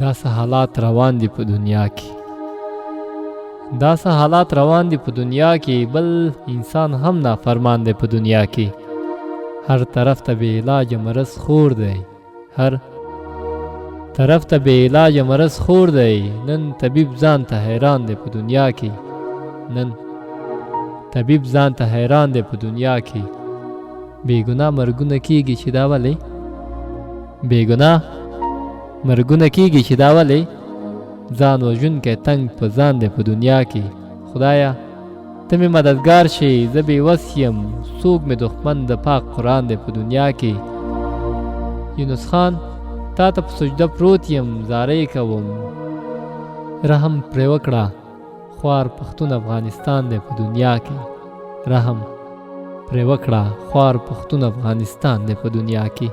دا څه حالات روان دي په دنیا کې، دا څه حالات روان دي په دنیا کې. بل انسان هم نافرمان دی په دنیا کې. هر طرف ته بې علاج مرض خور دی، هر طرف ته بې علاج مرض خور دی. نن طبیب ځان ته حیران دی په دنیا کې، نن طبیب ځان ته حیران دی په دنیا کې. بې ګناه مرګونه کیږي چې دا ولې، بې ګناه مرګونه کیږي چې دا ولې. ځان وژونکی تنگ په ځان دی په دنیا کې. خدایا ته مې مددگار شي، زه بې وس یم، څوک مې دښمن د پاک قرآن دی په دنیا کې. یونس خان تا ته په سجده پروت یم، زارۍ کوم رحم پرې وکړه، خوار پښتون افغانستان دی په دنیا کې. رحم پرې وکړه، خوار پښتون افغانستان دی په دنیا کې.